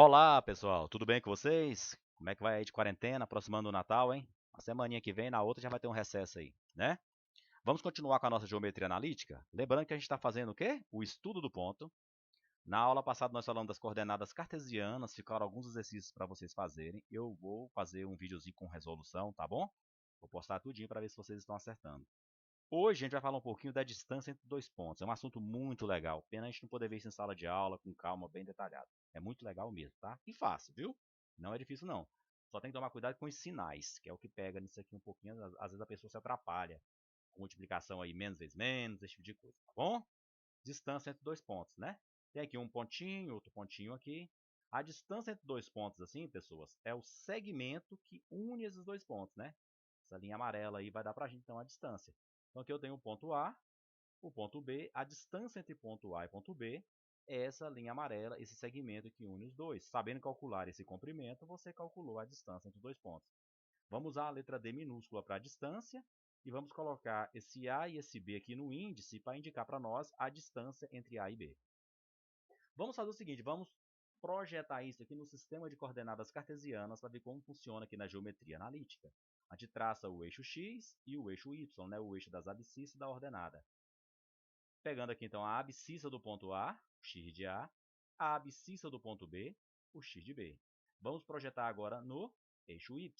Olá, pessoal, tudo bem com vocês? Como é que vai aí de quarentena, aproximando o Natal, hein? A semaninha que vem, na outra já vai ter um recesso aí, né? Vamos continuar com a nossa geometria analítica? Lembrando que a gente está fazendo o quê? O estudo do ponto. Na aula passada nós falamos das coordenadas cartesianas, ficaram alguns exercícios para vocês fazerem. Eu vou fazer um videozinho com resolução, tá bom? Vou postar tudinho para ver se vocês estão acertando. Hoje a gente vai falar um pouquinho da distância entre dois pontos. É um assunto muito legal. Pena a gente não poder ver isso em sala de aula, com calma, bem detalhado. É muito legal mesmo, tá? E fácil, viu? Não é difícil, não. Só tem que tomar cuidado com os sinais, que é o que pega nisso aqui um pouquinho. Às vezes a pessoa se atrapalha. Com multiplicação aí, menos vezes menos, esse tipo de coisa, tá bom? Distância entre dois pontos, né? Tem aqui um pontinho, outro pontinho aqui. A distância entre dois pontos, assim, pessoas, é o segmento que une esses dois pontos, né? Essa linha amarela aí vai dar pra gente, então, a distância. Então aqui eu tenho o ponto A, o ponto B, a distância entre ponto A e ponto B é essa linha amarela, esse segmento que une os dois. Sabendo calcular esse comprimento, você calculou a distância entre os dois pontos. Vamos usar a letra D minúscula para a distância e vamos colocar esse A e esse B aqui no índice para indicar para nós a distância entre A e B. Vamos fazer o seguinte, vamos projetar isso aqui no sistema de coordenadas cartesianas para ver como funciona aqui na geometria analítica. A gente traça o eixo x e o eixo y, né, o eixo das abscissas da ordenada. Pegando aqui então a abscissa do ponto A, o x de A, a abscissa do ponto B, o x de B. Vamos projetar agora no eixo y,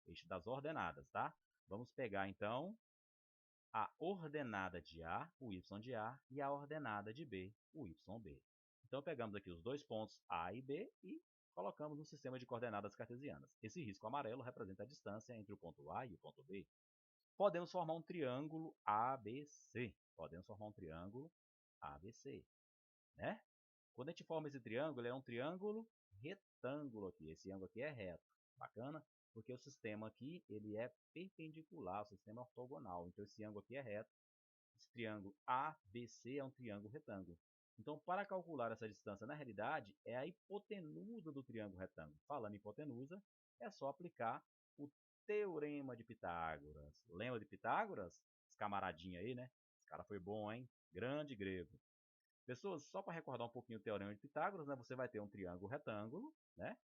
eixo das ordenadas, tá? Vamos pegar então a ordenada de A, o y de A, e a ordenada de B, o yb. Então pegamos aqui os dois pontos A e B e colocamos no sistema de coordenadas cartesianas. Esse risco amarelo representa a distância entre o ponto A e o ponto B. Podemos formar um triângulo ABC. Podemos formar um triângulo ABC, né? Quando a gente forma esse triângulo, ele é um triângulo retângulo aqui. Esse ângulo aqui é reto. Bacana? Porque o sistema aqui, ele é perpendicular, o sistema é ortogonal. Então esse ângulo aqui é reto. Esse triângulo ABC é um triângulo retângulo. Então, para calcular essa distância, na realidade, é a hipotenusa do triângulo retângulo. Falando em hipotenusa, é só aplicar o Teorema de Pitágoras. Lembra de Pitágoras? Esse camaradinho aí, né? Esse cara foi bom, hein? Grande grego. Pessoas, só para recordar um pouquinho o Teorema de Pitágoras, né? Você vai ter um triângulo retângulo, né?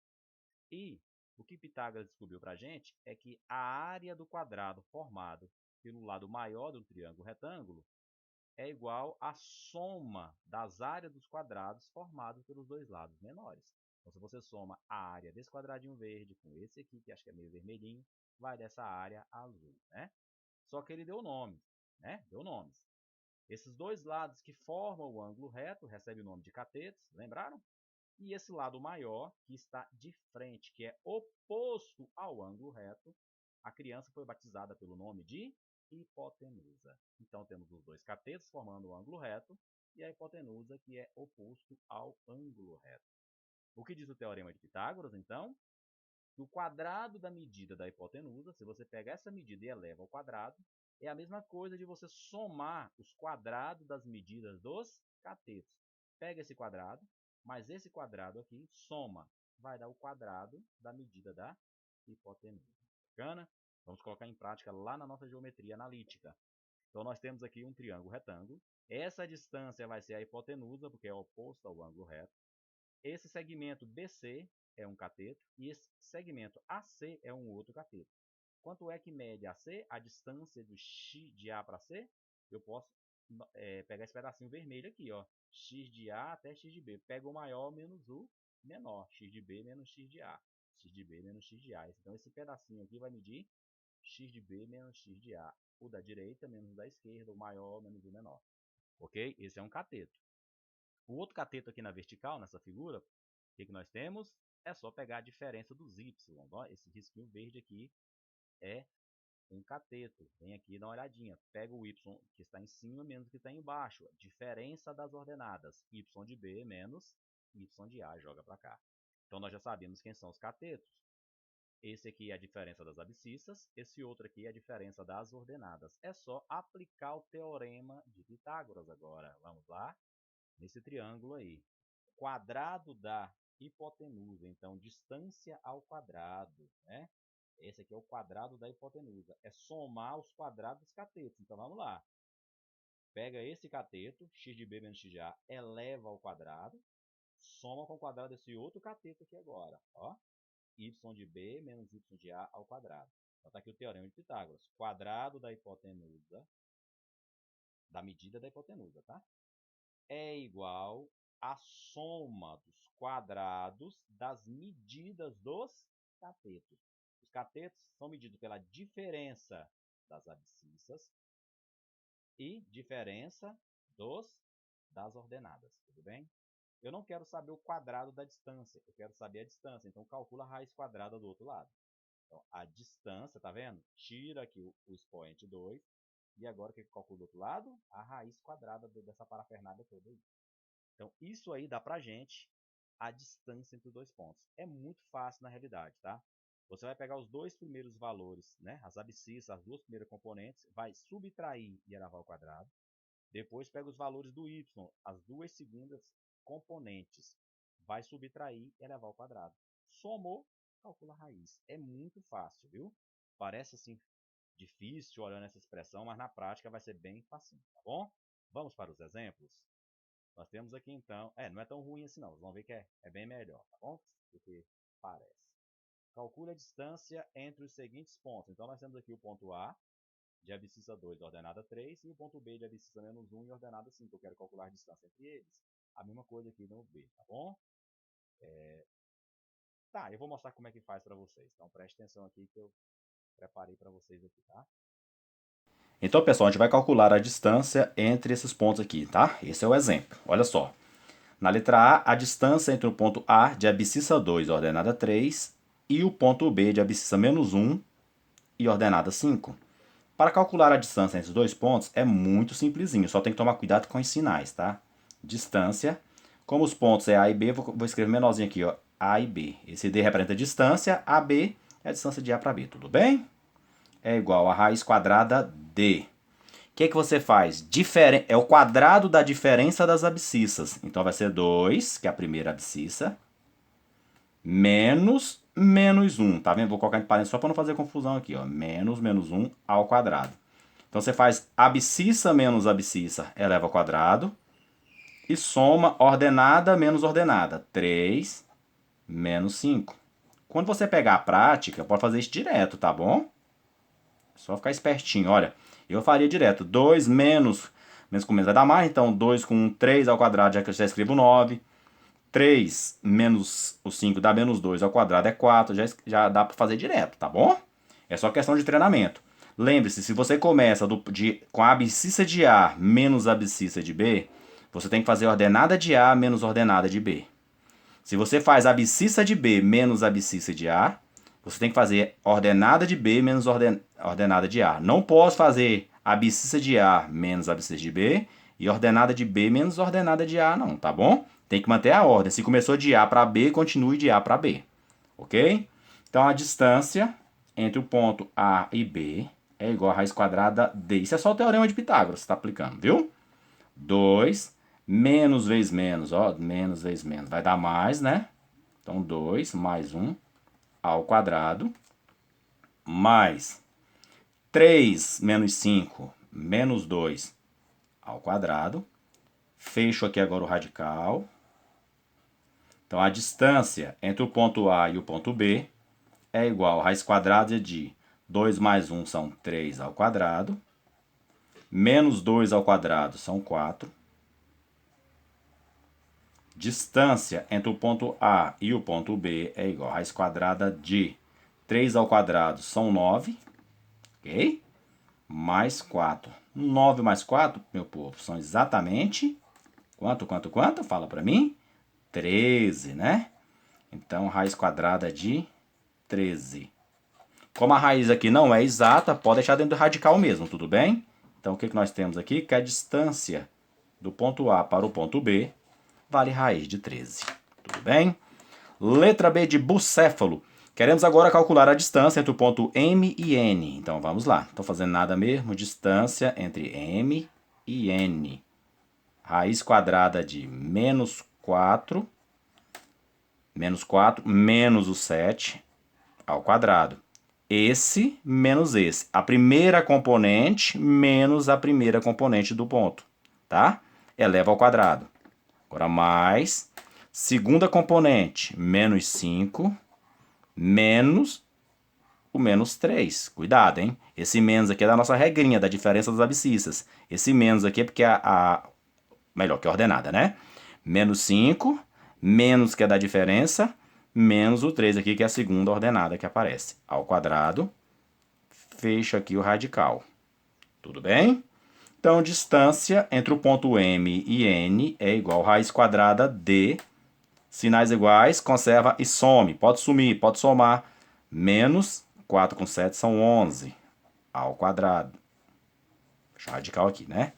E o que Pitágoras descobriu para a gente é que a área do quadrado formado pelo lado maior do triângulo retângulo é igual à soma das áreas dos quadrados formados pelos dois lados menores. Então, se você soma a área desse quadradinho verde com esse aqui, que acho que é meio vermelhinho, vai dessa área azul, né? Só que ele deu nomes, né? Deu nomes. Esses dois lados que formam o ângulo reto recebem o nome de catetos, lembraram? E esse lado maior, que está de frente, que é oposto ao ângulo reto, a criança foi batizada pelo nome de hipotenusa. Então temos os dois catetos formando o ângulo reto e a hipotenusa, que é oposto ao ângulo reto. O que diz o teorema de Pitágoras, então? Que o quadrado da medida da hipotenusa, se você pega essa medida e eleva ao quadrado, é a mesma coisa de você somar os quadrados das medidas dos catetos. Pega esse quadrado, mas esse quadrado aqui soma, vai dar o quadrado da medida da hipotenusa. Bacana? Vamos colocar em prática lá na nossa geometria analítica. Então nós temos aqui um triângulo retângulo. Essa distância vai ser a hipotenusa, porque é oposta ao ângulo reto. Esse segmento BC é um cateto e esse segmento AC é um outro cateto. Quanto é que mede AC? A distância do x de A para C? Eu posso pegar esse pedacinho vermelho aqui, ó, x de A até x de B. Pega o maior menos o menor, x de B menos x de A, x de B menos x de A. Então esse pedacinho aqui vai medir x de B menos x de A. O da direita menos o da esquerda, o maior menos o menor. Ok? Esse é um cateto. O outro cateto aqui na vertical, nessa figura, o que nós temos? É só pegar a diferença dos y. Ó, esse risquinho verde aqui é um cateto. Vem aqui e dá uma olhadinha. Pega o y que está em cima menos o que está embaixo. Diferença das ordenadas. Y de B menos y de A. Joga para cá. Então nós já sabemos quem são os catetos. Esse aqui é a diferença das abscissas. Esse outro aqui é a diferença das ordenadas. É só aplicar o teorema de Pitágoras agora. Vamos lá? Nesse triângulo aí. Quadrado da hipotenusa, então distância ao quadrado, né? Esse aqui é o quadrado da hipotenusa, é somar os quadrados dos catetos. Então vamos lá, pega esse cateto, x de b menos x de a, eleva ao quadrado, soma com o quadrado desse outro cateto aqui agora. Ó, y de b menos y de a ao quadrado. Então está aqui o teorema de Pitágoras. Quadrado da hipotenusa, da medida da hipotenusa, tá? É igual à soma dos quadrados das medidas dos catetos. Os catetos são medidos pela diferença das abscissas e diferença das ordenadas, tudo bem? Eu não quero saber o quadrado da distância, eu quero saber a distância, então calcula a raiz quadrada do outro lado. Então, a distância, tá vendo? Tira aqui o expoente 2, e agora o que eu calculo do outro lado? A raiz quadrada dessa parafernália toda aí. Então, isso aí dá pra gente a distância entre os dois pontos. É muito fácil na realidade, tá? Você vai pegar os dois primeiros valores, né? As abscissas, as duas primeiras componentes, vai subtrair e elevar ao quadrado. Depois pega os valores do y, as duas segundas componentes, vai subtrair e elevar ao quadrado. Somou, calcula a raiz. É muito fácil, viu? Parece assim difícil olhando essa expressão, mas na prática vai ser bem facinho, tá bom? Vamos para os exemplos? Nós temos aqui então, não é tão ruim assim não, vocês vão ver que é bem melhor, tá bom? Do que parece. Calcule a distância entre os seguintes pontos. Então nós temos aqui o ponto A, de abscissa 2 ordenada 3, e o ponto B de abscissa menos 1 e ordenada 5. Eu quero calcular a distância entre eles. A mesma coisa aqui no B, tá bom? Tá, eu vou mostrar como é que faz para vocês. Então preste atenção aqui que eu preparei para vocês aqui, tá? Então, pessoal, a gente vai calcular a distância entre esses pontos aqui, tá? Esse é o exemplo. Olha só. Na letra A, a distância entre o ponto A de abscissa 2 ordenada 3 e o ponto B de abscissa menos 1 e ordenada 5. Para calcular a distância entre os dois pontos é muito simplesinho, só tem que tomar cuidado com os sinais, tá? Distância, como os pontos é A e B, vou escrever menorzinho aqui, ó, A e B. Esse D representa a distância, AB é a distância de A para B, tudo bem? É igual a raiz quadrada D. O que você faz? É o quadrado da diferença das abscissas. Então vai ser 2, que é a primeira abscissa, menos 1. Tá vendo? Vou colocar em parênteses só para não fazer confusão aqui, ó. Menos 1 ao quadrado. Então você faz abscissa menos abscissa eleva ao quadrado e soma ordenada menos ordenada. 3 menos 5. Quando você pegar a prática, pode fazer isso direto, tá bom? Só ficar espertinho, olha. Eu faria direto. 2 menos com menos vai dar mais, então 2 com 3 ao quadrado, já que eu já escrevo 9. 3 menos o 5 dá menos 2 ao quadrado é 4, já dá para fazer direto, tá bom? É só questão de treinamento. Lembre-se, se você começa com a abscissa de A menos a abscissa de B, você tem que fazer ordenada de A menos ordenada de B. Se você faz abscissa de B menos abscissa de A, você tem que fazer ordenada de B menos ordenada de A. Não posso fazer abscissa de A menos abscissa de B e ordenada de B menos ordenada de A, não, tá bom? Tem que manter a ordem. Se começou de A para B, continue de A para B. Ok? Então, a distância entre o ponto A e B é igual a raiz quadrada D. Isso é só o teorema de Pitágoras que você está aplicando, viu? 2 menos vezes menos, ó, menos vezes menos. Vai dar mais, né? Então, 2 mais 1 ao quadrado, mais 3 menos 5 menos 2 ao quadrado. Fecho aqui agora o radical. Então, a distância entre o ponto A e o ponto B é igual a raiz quadrada de 2 mais 1 são 3 ao quadrado, menos 2 ao quadrado são 4. Distância entre o ponto A e o ponto B é igual a raiz quadrada de 3 ao quadrado são 9, ok? Mais 4. 9 mais 4, meu povo, são exatamente... Quanto? Fala para mim. 13, né? Então, raiz quadrada de 13. Como a raiz aqui não é exata, pode deixar dentro do radical mesmo, tudo bem? Então, o que nós temos aqui? Que a distância do ponto A para o ponto B vale raiz de 13. Tudo bem? Letra B de bucéfalo. Queremos agora calcular a distância entre o ponto M e N. Então, vamos lá. Não estou fazendo nada mesmo. Distância entre M e N. Raiz quadrada de menos 4 menos o 7 ao quadrado. Esse menos esse. A primeira componente menos a primeira componente do ponto. Tá? Eleva ao quadrado. Agora mais Segunda componente, menos 5, menos o menos 3. Cuidado, hein? Esse menos aqui é da nossa regrinha, da diferença das abscissas. Esse menos aqui é porque melhor, que a ordenada, né? Menos 5, menos que é da diferença, menos o 3 aqui, que é a segunda ordenada que aparece. Ao quadrado, fecha aqui o radical. Tudo bem? Então, distância entre o ponto M e N é igual a raiz quadrada de sinais iguais, conserva e some. Pode sumir, pode somar. Menos 4 com 7 são 11 ao quadrado. Deixa o radical aqui, né?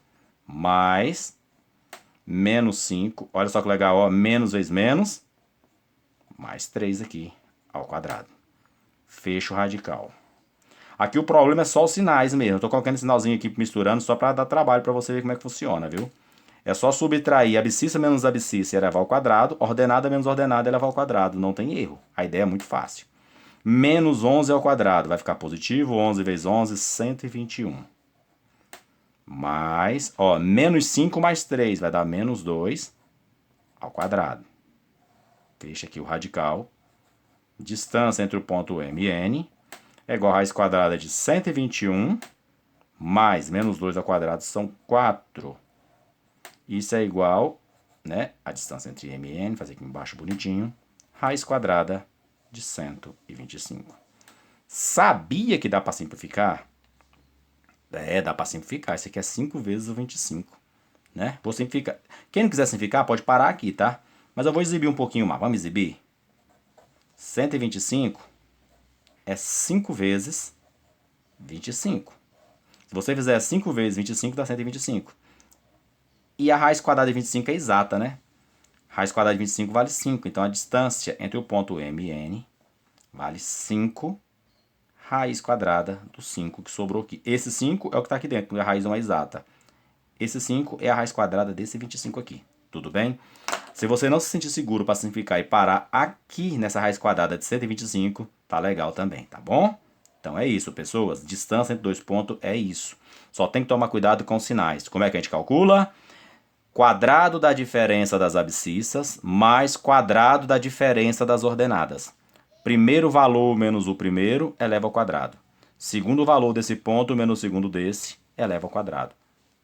Mais menos 5. Olha só que legal, ó. Menos vezes menos. Mais 3 aqui ao quadrado. Fecha o radical. Aqui o problema é só os sinais mesmo. Eu tô colocando esse sinalzinho aqui misturando só para dar trabalho para você ver como é que funciona, viu? É só subtrair abscissa menos abscissa e elevar ao quadrado. Ordenada menos ordenada e elevar ao quadrado. Não tem erro. A ideia é muito fácil. Menos 11 ao quadrado. Vai ficar positivo. 11 vezes 11, 121. Mais, ó, menos 5 mais 3 vai dar menos 2 ao quadrado. Fecha aqui o radical. Distância entre o ponto M e N é igual a raiz quadrada de 121 mais menos 2 ao quadrado são 4. Isso é igual, né, a distância entre M e N, fazer aqui embaixo bonitinho, raiz quadrada de 125. Sabia que dá para simplificar? Dá para simplificar. Isso aqui é 5 vezes o 25. Né? Vou simplificar. Quem não quiser simplificar, pode parar aqui, tá? Mas eu vou exibir um pouquinho mais. Vamos exibir? 125 é 5 vezes 25. Se você fizer 5 vezes 25, dá 125. E a raiz quadrada de 25 é exata, né? Raiz quadrada de 25 vale 5. Então, a distância entre o ponto M e N vale 5 raiz quadrada do 5 que sobrou aqui. Esse 5 é o que está aqui dentro, porque a raiz não é exata. Esse 5 é a raiz quadrada desse 25 aqui. Tudo bem? Se você não se sentir seguro para simplificar e parar aqui nessa raiz quadrada de 125, tá legal também, tá bom? Então é isso, pessoas. Distância entre dois pontos é isso. Só tem que tomar cuidado com os sinais. Como é que a gente calcula? Quadrado da diferença das abscissas mais quadrado da diferença das ordenadas. Primeiro valor menos o primeiro eleva ao quadrado. Segundo valor desse ponto menos o segundo desse eleva ao quadrado.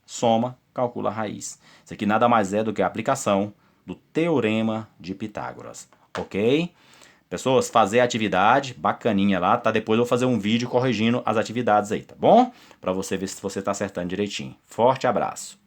Soma, calcula a raiz. Isso aqui nada mais é do que a aplicação do Teorema de Pitágoras. Ok? Pessoas, fazer a atividade, bacaninha lá, tá? Depois eu vou fazer um vídeo corrigindo as atividades aí, tá bom? Para você ver se você tá acertando direitinho. Forte abraço.